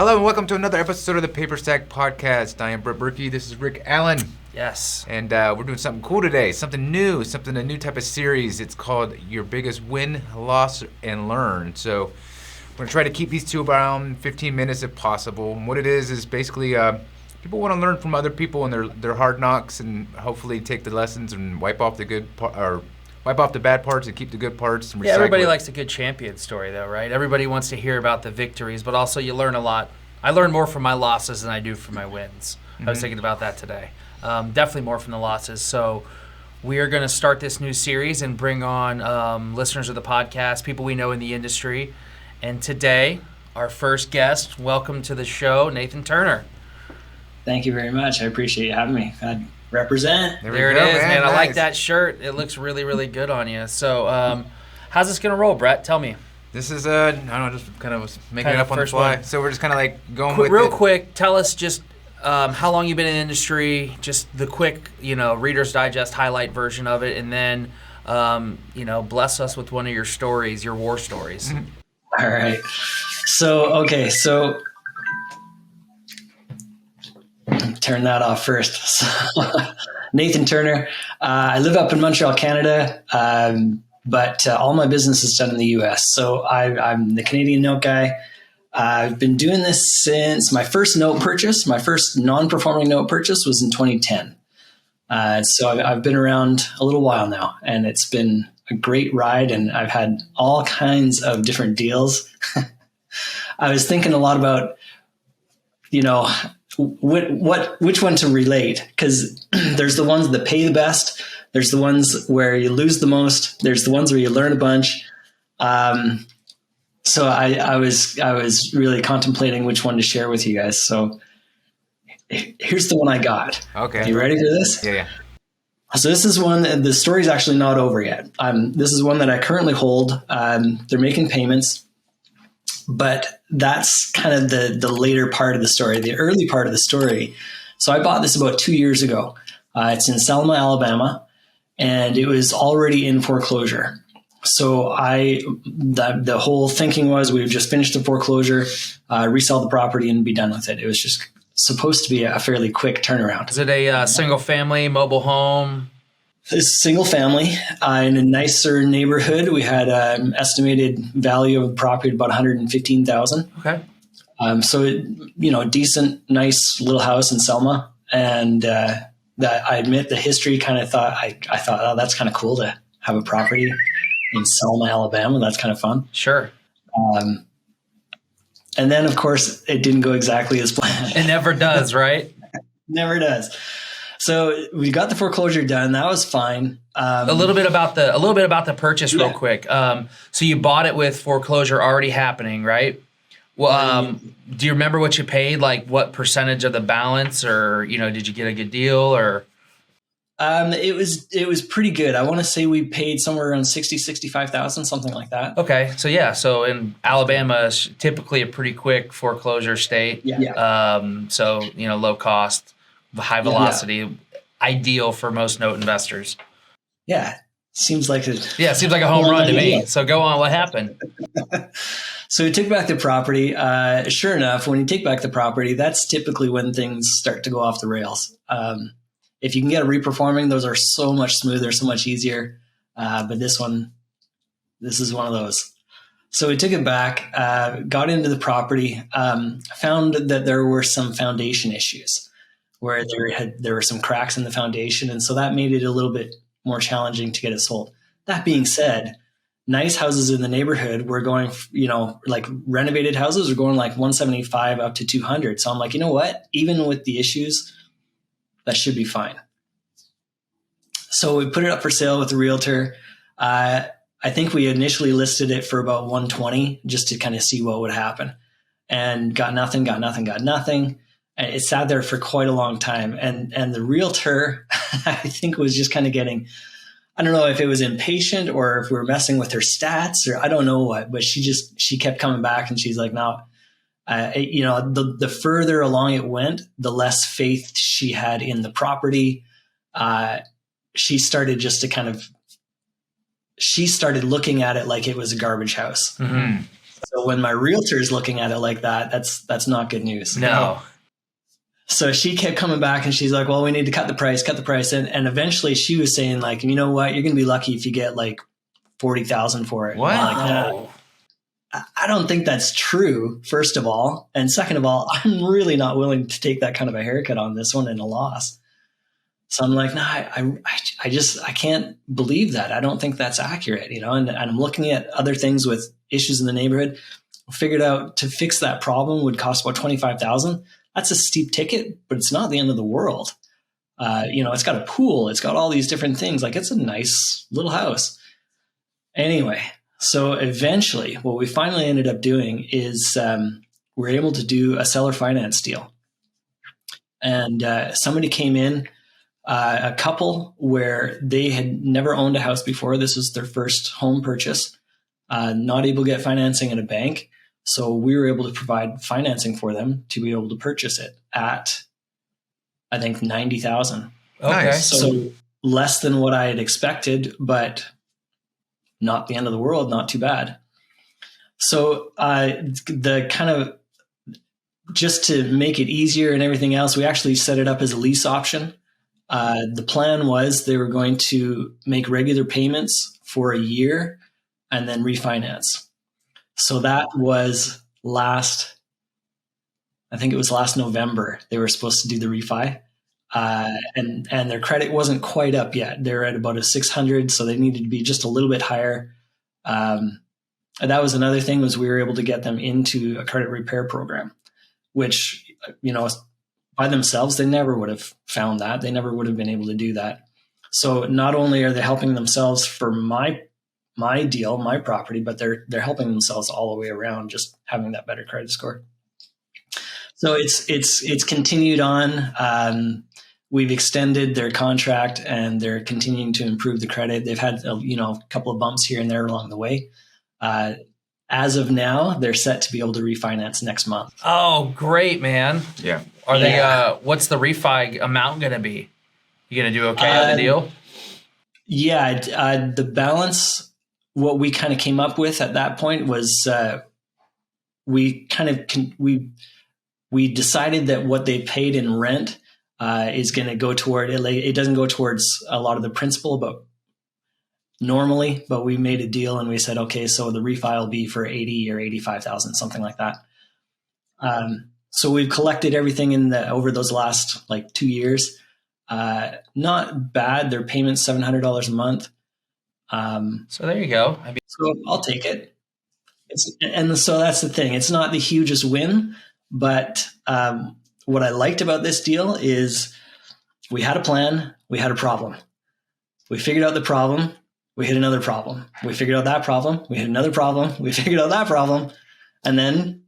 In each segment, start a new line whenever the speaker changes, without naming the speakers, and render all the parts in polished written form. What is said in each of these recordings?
Hello and welcome to another episode of the Paper Stack Podcast. I am Burky. This is Rick Allen.
Yes.
And we're doing something cool today, something new, a new type of series. It's called Your Biggest Win, Loss, and Learn. So we're going to try to keep these to around 15 minutes if possible. And what it is basically people want to learn from other people and their hard knocks and hopefully take the lessons and wipe off the bad parts and keep the good parts and recycle
everybody
it.
likes a good champion story though, right? Everybody wants to hear about the victories, but also you learn a lot. I learn more from my losses than I do from my wins. I was thinking about that today. Definitely more from the losses. So we are going to start this new series and bring on listeners of the podcast, people we know in the industry. And today, our first guest, welcome to the show, Nathan Turner.
Thank you very much. I appreciate you having me. I represent.
There it is, man. I like that shirt. It looks really, really good on you. So how's this going to roll, Brett? Tell me.
This is, I don't know, just kind of was making it up on the fly. One. So we're just kind of like going with
real
it.
Quick, tell us just how long you've been in the industry, just the quick, Reader's Digest highlight version of it, and then, bless us with one of your stories, your war stories.
All right. So turn that off first. So, Nathan Turner. I live up in Montreal, Canada, but all my business is done in the U.S. So I'm the Canadian note guy. I've been doing this since my first note purchase. My first non-performing note purchase was in 2010. So I've been around a little while now, and it's been a great ride, and I've had all kinds of different deals. I was thinking a lot about, which one to relate, because there's the ones that pay the best. There's the ones where you lose the most. There's the ones where you learn a bunch. So I was really contemplating which one to share with you guys. So here's the one I got.
Okay.
You ready for this?
Yeah.
So this is one, the story's actually not over yet. This is one that I currently hold. They're making payments, but that's kind of the later part of the story, the early part of the story. So I bought this about 2 years ago. It's in Selma, Alabama, and it was already in foreclosure. So the whole thinking was we would just finish the foreclosure, resell the property, and be done with it. It was just supposed to be a fairly quick turnaround.
Is it a single family mobile home?
It's single family in a nicer neighborhood. We had an estimated value of the property at about $115,000.
Okay.
So decent, nice little house in Selma, and that I admit the history kind of thought I thought, oh, that's kind of cool to have a property in Selma, Alabama. That's kind of fun.
Sure.
And then, of course, it didn't go exactly as planned.
It never does, right?
Never does. So we got the foreclosure done. That was fine.
A little bit about the purchase, real quick. So you bought it with foreclosure already happening, right? Well, do you remember what you paid? Like what percentage of the balance, or did you get a good deal, or?
It was pretty good. I want to say we paid somewhere around 65,000, something like that.
Okay. So yeah. So in Alabama is typically a pretty quick foreclosure state.
Yeah.
So, low cost, high velocity, ideal for most note investors.
Yeah. Seems like a
home run to me. So go on. What happened?
So we took back the property. Sure enough, when you take back the property, that's typically when things start to go off the rails. If you can get it reperforming, those are so much smoother, so much easier. But this is one of those. So we took it back, got into the property, found that there were some foundation issues where there were some cracks in the foundation. And so that made it a little bit more challenging to get it sold. That being said, nice houses in the neighborhood were going, like renovated houses are going like 175 up to 200. So I'm like, you know what? Even with the issues, that should be fine. So we put it up for sale with the realtor. I think we initially listed it for about 120 just to kind of see what would happen, and got nothing. And it sat there for quite a long time. And the realtor, I think, was just kind of getting, I don't know if it was impatient or if we were messing with her stats or I don't know what, but she kept coming back and she's like, no, the further along it went, the less faith she had in the property. She started looking at it like it was a garbage house.
Mm-hmm.
So when my realtor is looking at it like that, that's not good news.
No.
So she kept coming back and she's like, well, we need to cut the price. And eventually she was saying like, you know what, you're going to be lucky if you get like 40,000 for it.
What?
I'm like, I don't think that's true, first of all. And second of all, I'm really not willing to take that kind of a haircut on this one in a loss. So I'm like, no, I can't believe that. I don't think that's accurate, and I'm looking at other things with issues in the neighborhood. Figured out to fix that problem would cost about 25,000. That's a steep ticket, but it's not the end of the world. It's got a pool. It's got all these different things. Like, it's a nice little house. Anyway, so eventually what we finally ended up doing is we're able to do a seller finance deal. And somebody came in, a couple where they had never owned a house before. This was their first home purchase, not able to get financing at a bank. So we were able to provide financing for them to be able to purchase it at, I think, 90,000.
Okay.
Nice.
So less than what I had expected, but not the end of the world, not too bad. So the kind of, just to make it easier and everything else, we actually set it up as a lease option. The plan was they were going to make regular payments for a year and then refinance. So that was last November. They were supposed to do the refi. And their credit wasn't quite up yet. They're at about a 600, so they needed to be just a little bit higher. And that was another thing, was we were able to get them into a credit repair program, which, by themselves, they never would have found that. They never would have been able to do that. So not only are they helping themselves for my deal, my property, but they're helping themselves all the way around, just having that better credit score. So it's continued on. We've extended their contract and they're continuing to improve the credit. They've had a couple of bumps here and there along the way. As of now, they're set to be able to refinance next month.
Oh, great, man.
Yeah.
Are they, what's the refi amount going to be? You going to do okay on the deal?
Yeah. The balance, what we kind of came up with at that point was we decided that what they paid in rent is going to go toward it. It doesn't go towards a lot of the principal, but we made a deal and we said, okay, so the refi will be for 80 or 85,000, something like that. So we've collected everything over those last 2 years. Not bad. Their payment's $700 a month.
So there you go.
So I'll take it. So that's the thing. It's not the hugest win, but what I liked about this deal is we had a plan, we had a problem. We figured out the problem, we hit another problem. We figured out that problem, we hit another problem, we figured out that problem, and then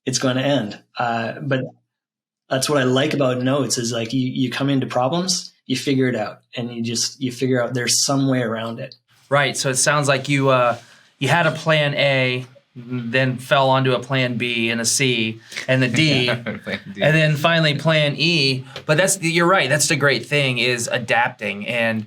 it's going to end. But that's what I like about notes is you come into problems, you figure it out, and you figure out there's some way around it.
Right. So it sounds like you had a plan A, then fell onto a plan B and a C and the D, and then finally plan E. But you're right. That's the great thing, is adapting. And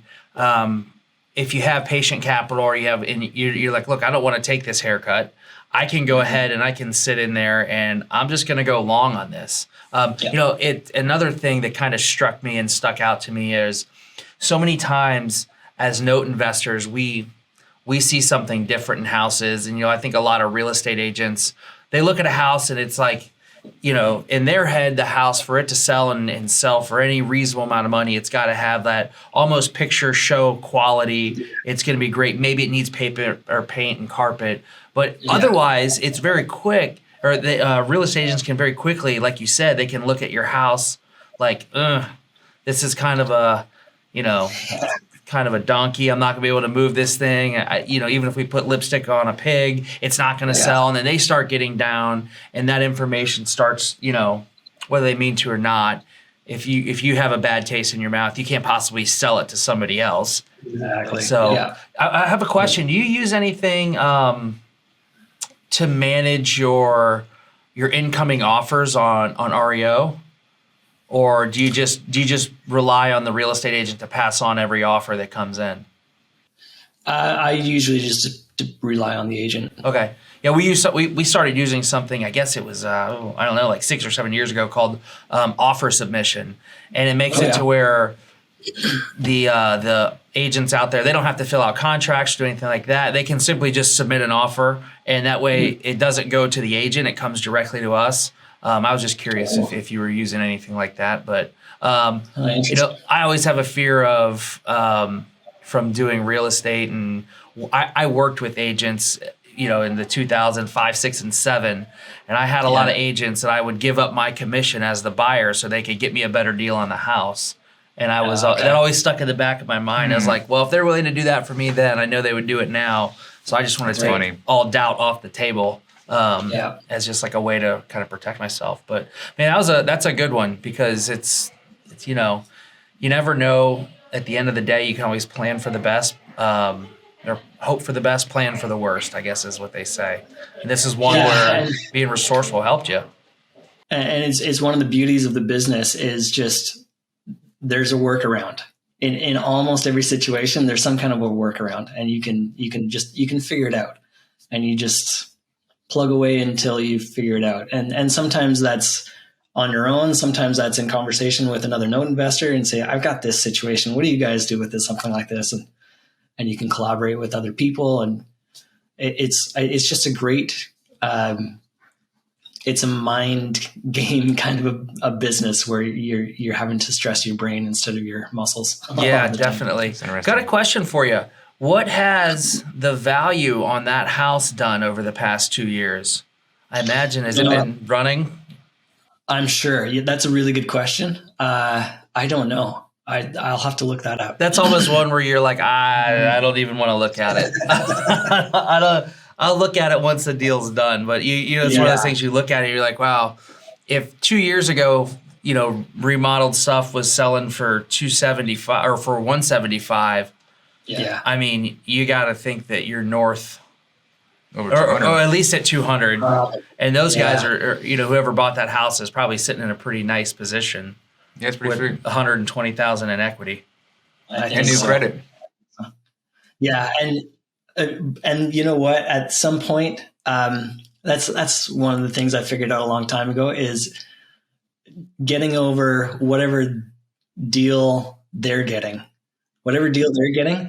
if you have patient capital, or you're like, look, I don't want to take this haircut, I can go ahead and I can sit in there and I'm just going to go long on this. Another thing that kind of struck me and stuck out to me is so many times as note investors, we see something different in houses. And, I think a lot of real estate agents, they look at a house and it's like, in their head, the house, for it to sell and sell for any reasonable amount of money, it's got to have that almost picture show quality. It's going to be great. Maybe it needs paper or paint and carpet, but otherwise it's very quick. Or the real estate agents can very quickly, like you said, they can look at your house like, this is kind of a, kind of a donkey. I'm not gonna be able to move this thing. Even if we put lipstick on a pig, it's not gonna sell. And then they start getting down, and that information starts, whether they mean to or not. If you have a bad taste in your mouth, you can't possibly sell it to somebody else.
Exactly.
So I have a question. Do you use anything to manage your incoming offers on REO? Or do you just rely on the real estate agent to pass on every offer that comes in?
I usually just to rely on the agent.
Okay. Yeah, we started using something, I guess it was, I don't know, like 6 or 7 years ago called offer submission. And it makes it to where the agents out there, they don't have to fill out contracts or do anything like that. They can simply just submit an offer, and that way it doesn't go to the agent. It comes directly to us. I was just curious if you were using anything like that. But, I always have a fear of from doing real estate, and I worked with agents, in the 2005, 6, and 7, and I had a lot of agents that I would give up my commission as the buyer so they could get me a better deal on the house. And I was that always stuck in the back of my mind. I was like, well, if they're willing to do that for me then, I know they would do it now. So I just want to take all doubt off the table as just like a way to kind of protect myself. But man, that's a good one, because it's you never know. At the end of the day, you can always plan for the best, or hope for the best, plan for the worst, I guess is what they say. And this is one where being resourceful helped you.
And it's one of the beauties of the business is just there's a workaround. In almost every situation, there's some kind of a workaround, and you can figure it out, and you just plug away until you figure it out. And sometimes that's on your own. Sometimes that's in conversation with another note investor and say, I've got this situation. What do you guys do with this? Something like this. And you can collaborate with other people. And it's just a great, it's a mind game kind of a business where you're having to stress your brain instead of your muscles.
Yeah, definitely. Got a question for you. What has the value on that house done over the past 2 years? I imagine, has it been running?
I'm sure. Yeah, that's a really good question. I don't know. I'll have to look that up.
That's almost one where you're like, I don't even want to look at it. I'll look at it once the deal's done. But it's one of those things you look at it, you're like, wow, if 2 years ago, remodeled stuff was selling for $275 or for $175.
Yeah.
I mean, you got to think that you're north. Or at least at 200, and those guys are, whoever bought that house is probably sitting in a pretty nice position.
Yeah, it's pretty
with $120,000 in equity
and new credit.
Yeah, and you know what? At some point, that's one of the things I figured out a long time ago is getting over whatever deal they're getting. Whatever deal they're getting,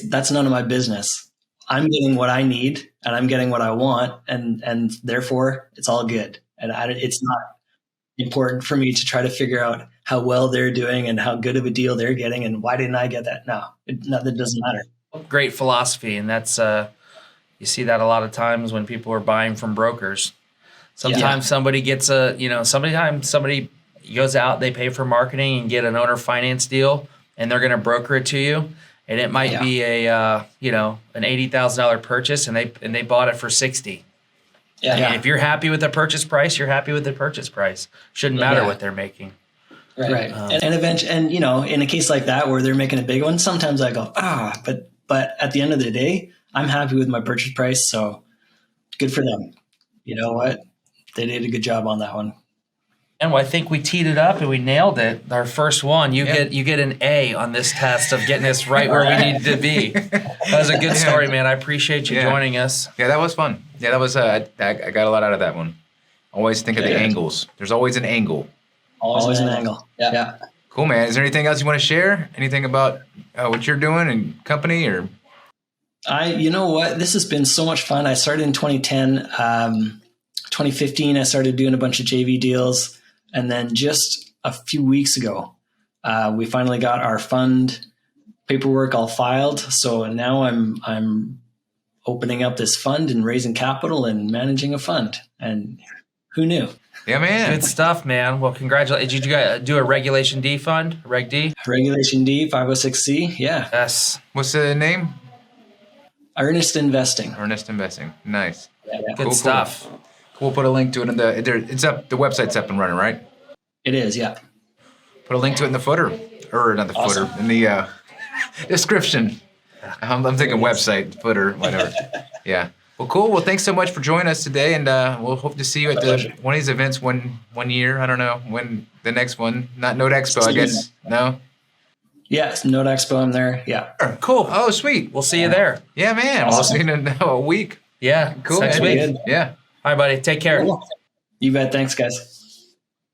that's none of my business. I'm getting what I need, and I'm getting what I want, and therefore it's all good. And it's not important for me to try to figure out how well they're doing and how good of a deal they're getting, and why didn't I get that? No, that doesn't matter.
Great philosophy, and that's you see that a lot of times when people are buying from brokers. Sometimes somebody gets somebody goes out, they pay for marketing and get an owner finance deal, and they're going to broker it to you. And it might be an $80,000 purchase, and they bought it for $60,000. And if you're happy with the purchase price, you're happy with the purchase price. Shouldn't matter what they're making.
Right. And eventually, in a case like that where they're making a big one, sometimes I go, but at the end of the day, I'm happy with my purchase price. So good for them. You know what? They did a good job on that one.
And I think we teed it up and we nailed it. Our first one, you get an A on this test of getting us right where we needed to be. That was a good story, man. I appreciate you joining us.
Yeah, that was fun. Yeah, that was I got a lot out of that one. Always think of the angles. There's always an angle.
Always an angle. Yeah.
Cool, man. Is there anything else you want to share? Anything about what you're doing and company or?
You know what? This has been so much fun. I started in 2010. 2015, I started doing a bunch of JV deals. And then just a few weeks ago, we finally got our fund paperwork all filed. So now I'm opening up this fund and raising capital and managing a fund. And who knew?
Yeah, man.
Good stuff, man. Well, congratulations. Did you guys do a Regulation D fund, Reg D?
Regulation D, 506C, yeah.
Yes.
What's the name?
Earnest Investing.
Earnest Investing. Nice.
Yeah.
Good stuff.
Cool. We'll put a link to it it's up. The website's up and running, right?
It is, yeah.
Put a link to it in the footer, or not the footer, in the description. I'm thinking website, footer, whatever. Yeah. Well, cool. Well, thanks so much for joining us today, and we'll hope to see you at one of these events one year. I don't know when the next one. Not Note Expo, I guess. No.
Yes, Note Expo, I'm there. Yeah.
Cool.
Oh, sweet.
We'll see you there.
Yeah, man.
Awesome.
We'll see you in a week.
Yeah.
Cool.
Next
man.
week.
Good.
Yeah.
All right, buddy. Take care.
Cool. You bet. Thanks, guys.